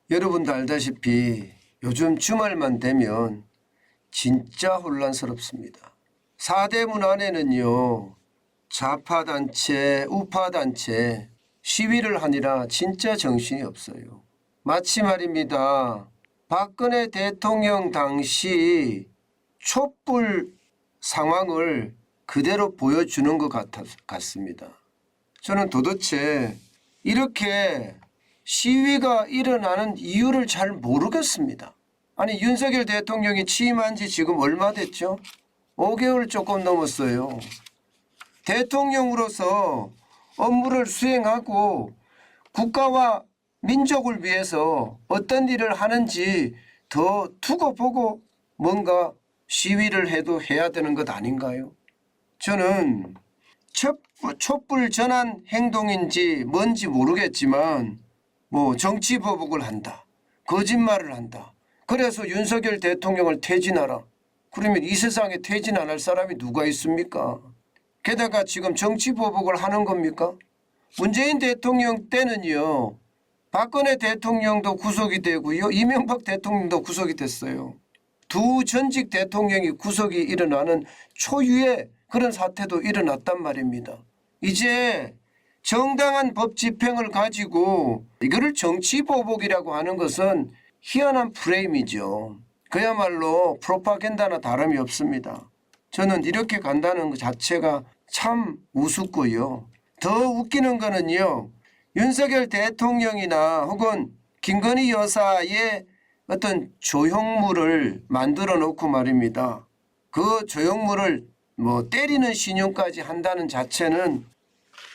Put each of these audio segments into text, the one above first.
여러분도 알다시피 요즘 주말만 되면 진짜 혼란스럽습니다. 사대문 안에는요, 좌파단체, 우파단체 시위를 하니라 진짜 정신이 없어요. 마치 말입니다. 박근혜 대통령 당시 촛불 상황을 그대로 보여주는 것 같습니다. 저는 도대체 이렇게 시위가 일어나는 이유를 잘 모르겠습니다. 아니, 윤석열 대통령이 취임한 지 지금 얼마 됐죠? 5개월 조금 넘었어요. 대통령으로서 업무를 수행하고 국가와 민족을 위해서 어떤 일을 하는지 더 두고 보고 뭔가 시위를 해도 해야 되는 것 아닌가요? 저는 촛불 전환 행동인지 뭔지 모르겠지만 정치 보복을 한다. 거짓말을 한다. 그래서 윤석열 대통령을 퇴진하라. 그러면 이 세상에 퇴진 안 할 사람이 누가 있습니까? 게다가 지금 정치 보복을 하는 겁니까? 문재인 대통령 때는요, 박근혜 대통령도 구속이 되고요, 이명박 대통령도 구속이 됐어요. 두 전직 대통령이 구속이 일어나는 초유의 그런 사태도 일어났단 말입니다. 이제 정당한 법 집행을 가지고 이거를 정치 보복이라고 하는 것은 희한한 프레임이죠. 그야말로 프로파간다나 다름이 없습니다. 저는 이렇게 간다는 것 자체가 참 우습고요. 더 웃기는 거는요, 윤석열 대통령이나 혹은 김건희 여사의 어떤 조형물을 만들어 놓고 말입니다. 그 조형물을 때리는 신용까지 한다는 자체는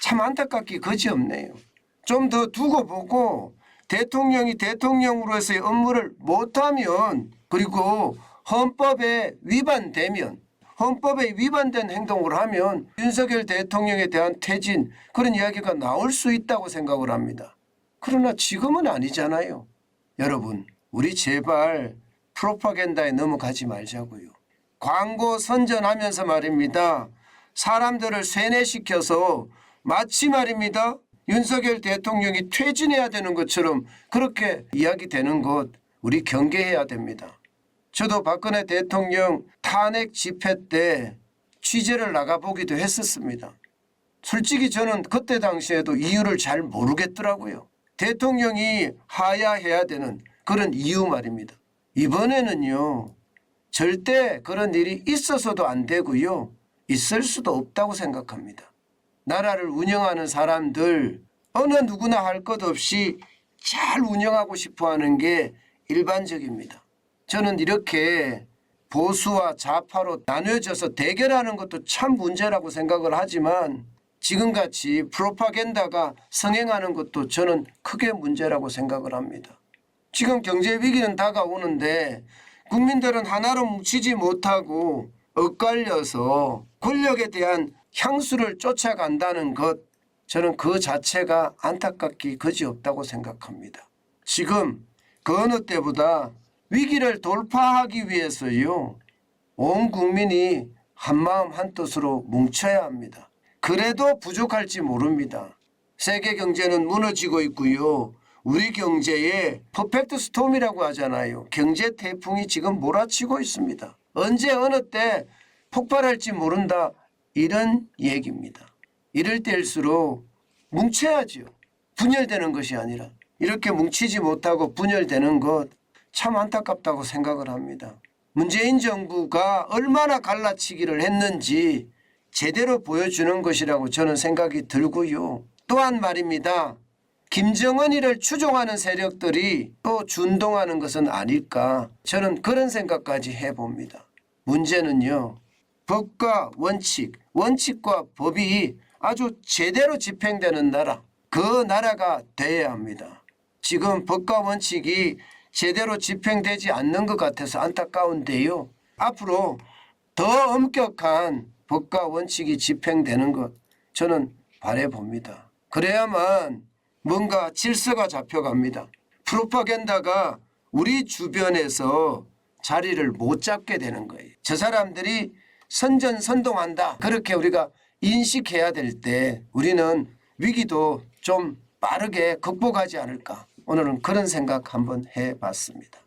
참 안타깝기 그지없네요. 좀 더 두고 보고 대통령이 대통령으로서의 업무를 못하면, 그리고 헌법에 위반되면, 헌법에 위반된 행동을 하면 윤석열 대통령에 대한 퇴진, 그런 이야기가 나올 수 있다고 생각을 합니다. 그러나 지금은 아니잖아요. 여러분, 우리 제발 프로파간다에 넘어가지 말자고요. 광고 선전하면서 말입니다. 사람들을 세뇌시켜서 마치 말입니다. 윤석열 대통령이 퇴진해야 되는 것처럼 그렇게 이야기되는 것, 우리 경계해야 됩니다. 저도 박근혜 대통령 탄핵 집회 때 취재를 나가보기도 했었습니다. 솔직히 저는 그때 당시에도 이유를 잘 모르겠더라고요. 대통령이 하야해야 되는 그런 이유 말입니다. 이번에는요, 절대 그런 일이 있어서도 안 되고요, 있을 수도 없다고 생각합니다. 나라를 운영하는 사람들 어느 누구나 할 것 없이 잘 운영하고 싶어 하는 게 일반적입니다. 저는 이렇게 보수와 좌파로 나뉘어져서 대결하는 것도 참 문제라고 생각을 하지만 지금같이 프로파간다가 성행하는 것도 저는 크게 문제라고 생각을 합니다. 지금 경제 위기는 다가오는데 국민들은 하나로 뭉치지 못하고 엇갈려서 권력에 대한 향수를 쫓아간다는 것, 저는 그 자체가 안타깝기 그지없다고 생각합니다. 지금 그 어느 때보다 위기를 돌파하기 위해서요, 온 국민이 한마음 한뜻으로 뭉쳐야 합니다. 그래도 부족할지 모릅니다. 세계 경제는 무너지고 있고요, 우리 경제에 퍼펙트 스톰이라고 하잖아요. 경제 태풍이 지금 몰아치고 있습니다. 언제 어느 때 폭발할지 모른다, 이런 얘기입니다. 이럴 때일수록 뭉쳐야죠. 분열되는 것이 아니라. 이렇게 뭉치지 못하고 분열되는 것 참 안타깝다고 생각을 합니다. 문재인 정부가 얼마나 갈라치기를 했는지 제대로 보여주는 것이라고 저는 생각이 들고요. 또한 말입니다. 김정은이를 추종하는 세력들이 또 준동하는 것은 아닐까, 저는 그런 생각까지 해봅니다. 문제는요, 법과 원칙, 원칙과 법이 아주 제대로 집행되는 나라, 그 나라가 되어야 합니다. 지금 법과 원칙이 제대로 집행되지 않는 것 같아서 안타까운데요, 앞으로 더 엄격한 법과 원칙이 집행되는 것 저는 바라봅니다. 그래야만 뭔가 질서가 잡혀갑니다. 프로파간다가 우리 주변에서 자리를 못 잡게 되는 거예요. 저 사람들이 선전선동한다, 그렇게 우리가 인식해야 될 때 우리는 위기도 좀 빠르게 극복하지 않을까, 오늘은 그런 생각 한번 해봤습니다.